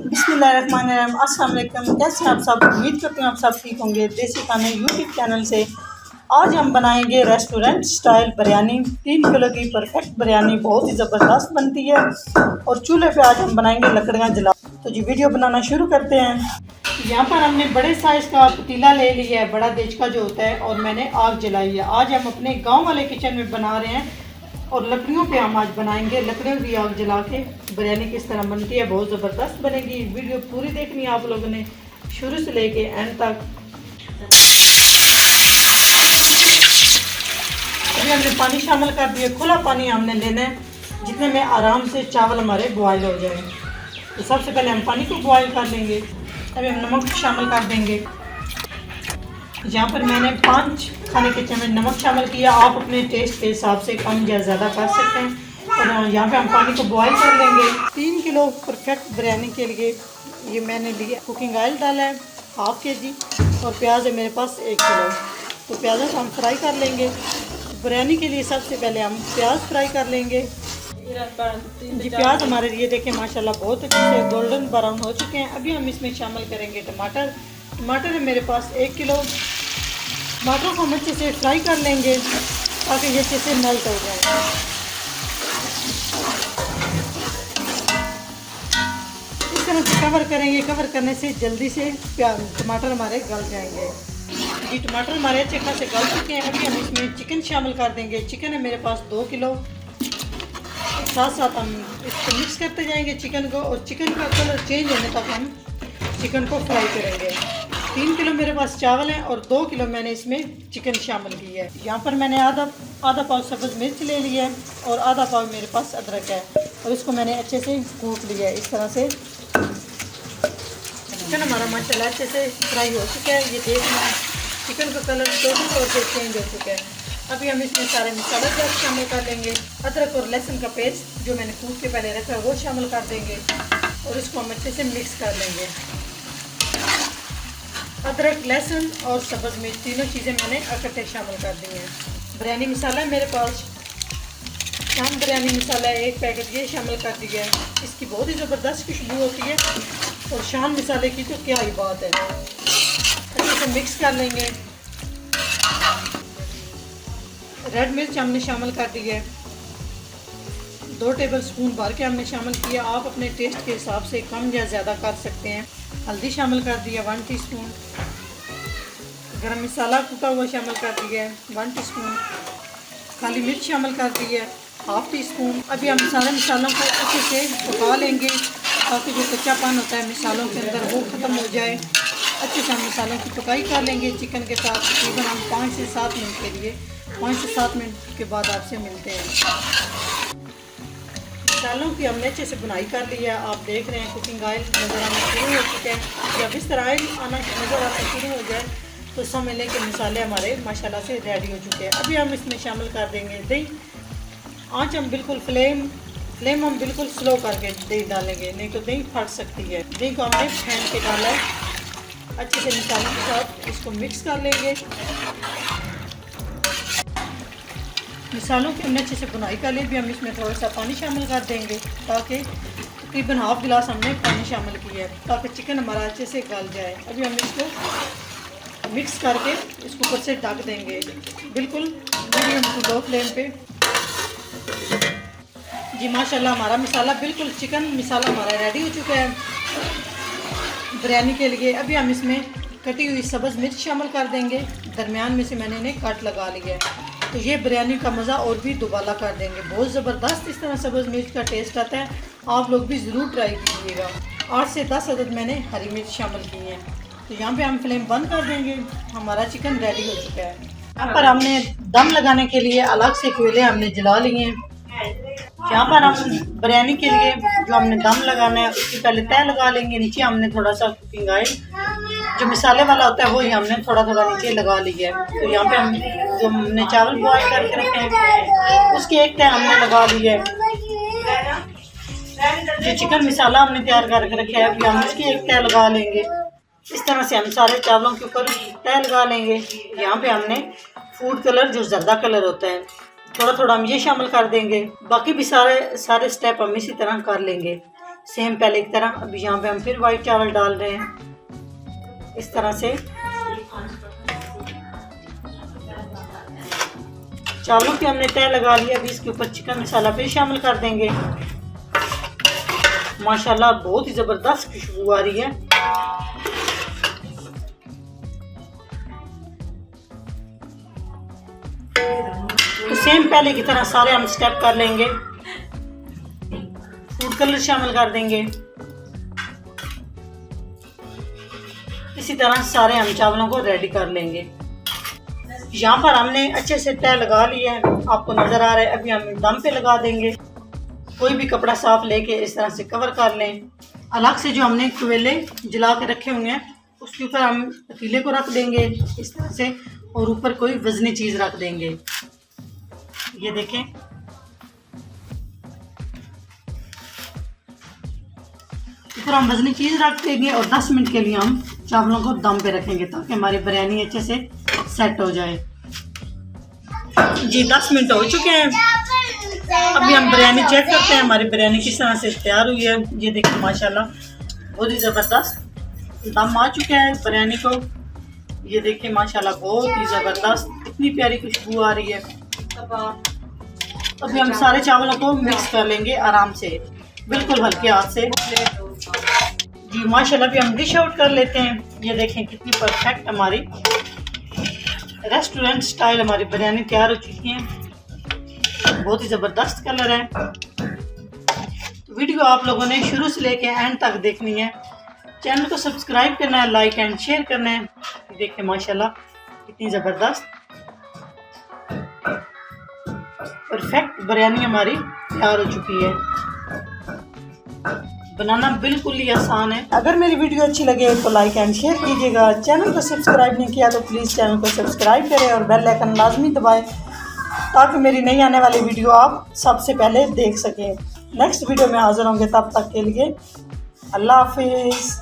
बिस्मिल्लाहिर्रहमानिर्रहीम। अस्सलाम वालेकुम। कैसे हैं आप सब? उम्मीद करते हैं आप सब ठीक होंगे। देसी खाने यूट्यूब चैनल से आज हम बनाएंगे रेस्टोरेंट स्टाइल बिरयानी। 3 किलो की परफेक्ट बिरयानी बहुत ही ज़बरदस्त बनती है और चूल्हे पे आज हम बनाएंगे लकड़ियाँ जला। तो जी वीडियो बनाना शुरू करते हैं। यहाँ पर हमने बड़े साइज़ का पतीला ले लिया है, बड़ा देच का जो होता है, और मैंने आग जलाई है। आज हम अपने गाँव वाले किचन में बना रहे हैं और लकड़ियों पे हम आज बनाएंगे। लकड़ियों की आग जला के बिरयानी किस तरह बनती है, बहुत ज़बरदस्त बनेगी। वीडियो पूरी देखनी है आप लोगों ने, शुरू से लेके एंड तक। अभी हमने पानी शामिल कर दिया। खुला पानी हमने लेना है जितने में आराम से चावल हमारे बॉयल हो जाए। तो सबसे पहले हम पानी को बॉयल कर लेंगे। अभी हम नमक शामिल कर देंगे। यहाँ पर मैंने 5 खाने के चम्मच नमक शामिल किया। आप अपने टेस्ट के हिसाब से कम या ज़्यादा कर सकते हैं। और यहाँ पे हम पानी को बॉयल कर लेंगे। 3 किलो परफेक्ट बिरयानी के लिए ये मैंने लिया। कुकिंग ऑयल डाला है ½ kg और प्याज है मेरे पास 1 किलो। तो प्याज़ों को हम फ्राई कर लेंगे। बिरयानी के लिए सबसे पहले हम प्याज फ्राई कर लेंगे। जी प्याज हमारे लिए देखें माशाल्लाह बहुत अच्छे से गोल्डन ब्राउन हो चुके हैं। अभी हम इसमें शामिल करेंगे टमाटर। टमाटर है मेरे पास 1 किलो। टमाटर को हम अच्छे से फ्राई कर लेंगे ताकि ये अच्छे से मेल्ट हो जाए। इस तरह से कवर करेंगे। कवर करने से जल्दी से टमाटर हमारे गल जाएंगे। जी टमाटर हमारे अच्छे खासे गल चुके हैं। अभी हम इसमें चिकन शामिल कर देंगे। चिकन है मेरे पास 2 किलो। साथ साथ हम इसको मिक्स करते जाएंगे चिकन को, और चिकन का कलर चेंज होने तक हम चिकन को फ्राई करेंगे। 3 किलो मेरे पास चावल हैं और 2 किलो मैंने इसमें चिकन शामिल की है। यहाँ पर मैंने आधा पाव सब्ज़ मिर्च ले लिया है और आधा पाव मेरे पास अदरक है, और इसको मैंने अच्छे से कूट लिया है। इस तरह से चिकन हमारा माशाल्लाह अच्छे से फ्राई हो चुका है। ये देखना चिकन का कलर टोटल तौर पर चेंज हो चुका है। अभी हम इसमें सारे मसाले शामिल कर लेंगे। अदरक और लहसुन का पेस्ट जो मैंने कूट के पहले रखा है वो शामिल कर देंगे और इसको हम अच्छे से मिक्स कर लेंगे। अदरक, लहसुन और सब्ज़ मिर्च तीनों चीज़ें मैंने इकट्ठे शामिल कर दी हैं। बिरयानी मसाला है मेरे पास, शाम बिरयानी मसाला 1 पैकेट ये शामिल कर दिया है। इसकी बहुत ही ज़बरदस्त खुशबू होती है और शान मसाले की तो क्या ही बात है। अच्छे से मिक्स कर लेंगे। रेड मिर्च हमने शामिल कर दी है, 2 टेबलस्पून भर के हमने शामिल किया। आप अपने टेस्ट के हिसाब से कम या ज़्यादा कर सकते हैं। हल्दी शामिल कर दिया 1 टीस्पून। गरम मसाला कूटा हुआ शामिल कर दिया है 1 टीस्पून। काली मिर्च शामिल कर दी है ½ टीस्पून। अभी हम सारे मसालों को अच्छे से पका लेंगे ताकि जो कच्चापन होता है मसालों के अंदर वो ख़त्म हो जाए। अच्छे से हम मसालों की पकाई कर लेंगे चिकन के साथ। तकरीबन हम 5 से 7 मिनट के लिए 5 से 7 मिनट के बाद आपसे मिलते हैं। मसालों की हमने अच्छे से बुनाई कर ली है। आप देख रहे हैं कुकिंग ऑयल नज़र आना शुरू हो चुका है। जब इस तरह ऑयल आना नज़र आना शुरू हो जाए तो समझ लें कि मसाले हमारे माशाल्लाह से रेडी हो चुके हैं। अभी हम इसमें शामिल कर देंगे दही। आँच हम बिल्कुल फ्लेम हम बिल्कुल स्लो करके दही डालेंगे, नहीं तो दही फट सकती है। दही को हमने फेंट के डाला है। अच्छे से मसालों के साथ इसको मिक्स कर लेंगे। मसालों की हमने अच्छे से बुनाई कर ली। भी हम इसमें थोड़ा सा पानी शामिल कर देंगे ताकि तकरीबन ½ गिलास हमने पानी शामिल किया है ताकि चिकन हमारा अच्छे से गल जाए। अभी हम इसको मिक्स करके इसको ऊपर से ढक देंगे बिल्कुल मीडियम टू लो फ्लेम पे। जी माशाल्लाह हमारा मसाला बिल्कुल चिकन मसाला हमारा रेडी हो चुका है बिरयानी के लिए। अभी हम इसमें कटी हुई सब्ज़ मिर्च शामिल कर देंगे। दरमियान में से मैंने इन्हें कट लगा लिया है तो ये बिरयानी का मज़ा और भी दुबाला कर देंगे। बहुत ज़बरदस्त इस तरह सब्ज़ मिर्च का टेस्ट आता है। आप लोग भी ज़रूर ट्राई कीजिएगा। 8 से 10 अदद मैंने हरी मिर्च शामिल की है। तो यहाँ पे हम फ्लेम बंद कर देंगे। हमारा चिकन रेडी हो चुका है। यहाँ पर हमने दम लगाने के लिए अलग से कोयले हमने जला लिए हैं। यहाँ पर हम बिरयानी के लिए जो हमने दम लगाना है उसकी पहले तय लगा लेंगे। नीचे हमने थोड़ा सा कुकिंग ऑयल जो मसाले वाला होता है वही हमने थोड़ा थोड़ा नीचे लगा लिया है। तो यहाँ पे हम जो हमने चावल बॉयल करके रखे हैं उसकी एक तय हमने लगा ली है। जो चिकन मसाला हमने तैयार करके रखा है अभी हम उसकी एक तय लगा लेंगे। इस तरह से हम सारे चावलों के ऊपर तय लगा लेंगे। यहाँ पे हमने फूड कलर जो ज़र्दा कलर होता है थोड़ा थोड़ा हम ये शामिल कर देंगे। बाकी भी सारे स्टेप हम इसी तरह कर लेंगे। सेम पहले की तरह। अभी यहाँ पे हम फिर वाइट चावल डाल रहे हैं इस तरह से। चावलों की हमने तय लगा लिया। अभी इसके ऊपर चिकन मसाला फिर शामिल कर देंगे। माशाल्लाह बहुत ही ज़बरदस्त खुशबू आ रही है। तो सेम पहले की तरह सारे हम स्टेप कर लेंगे। फूड कलर शामिल कर देंगे। इसी तरह सारे हम चावलों को रेडी कर लेंगे। यहाँ पर हमने अच्छे से तय लगा लिया है, आपको नज़र आ रहा है। अभी हम दम पे लगा देंगे। कोई भी कपड़ा साफ लेके इस तरह से कवर कर लें। अलग से जो हमने कोयले जला के रखे हुए हैं उसके ऊपर हम पतीले को रख देंगे इस तरह से, और ऊपर कोई वजनी चीज़ रख देंगे। ये देखें, ऊपर हम वजनी चीज़ रख देंगे और 10 मिनट के लिए हम चावलों को दम पे रखेंगे ताकि हमारी बिरयानी अच्छे से सेट हो जाए। जी 10 मिनट हो चुके हैं। अभी हम बिरयानी चेक करते हैं हमारी बिरयानी किस तरह से तैयार हुई है। ये देखिए माशाल्लाह बहुत ही ज़बरदस्त दम आ चुका है बिरयानी को। ये देखिए माशाल्लाह बहुत ही ज़बरदस्त, इतनी प्यारी खुशबू आ रही है। अभी हम सारे चावलों को मिक्स कर लेंगे आराम से, बिल्कुल हल्के हाथ से। जी माशाल्लाह अभी हम डिश आउट कर लेते हैं। ये देखें कितनी परफेक्ट हमारी रेस्टोरेंट स्टाइल हमारी बिरयानी तैयार हो चुकी है। बहुत ही ज़बरदस्त कलर है। तो वीडियो आप लोगों ने शुरू से लेके एंड तक देखनी है। चैनल को सब्सक्राइब करना है, लाइक एंड शेयर करना है। देखिए माशाल्लाह कितनी ज़बरदस्त परफेक्ट बिरयानी हमारी तैयार हो चुकी है। बनाना बिल्कुल ही आसान है। अगर मेरी वीडियो अच्छी लगे तो लाइक एंड शेयर कीजिएगा। चैनल को सब्सक्राइब नहीं किया तो प्लीज़ चैनल को सब्सक्राइब करें और बेल आइकन लाजमी दबाएं ताकि मेरी नई आने वाली वीडियो आप सबसे पहले देख सकें। नेक्स्ट वीडियो में हाजिर होंगे, तब तक के लिए अल्लाह हाफिज़।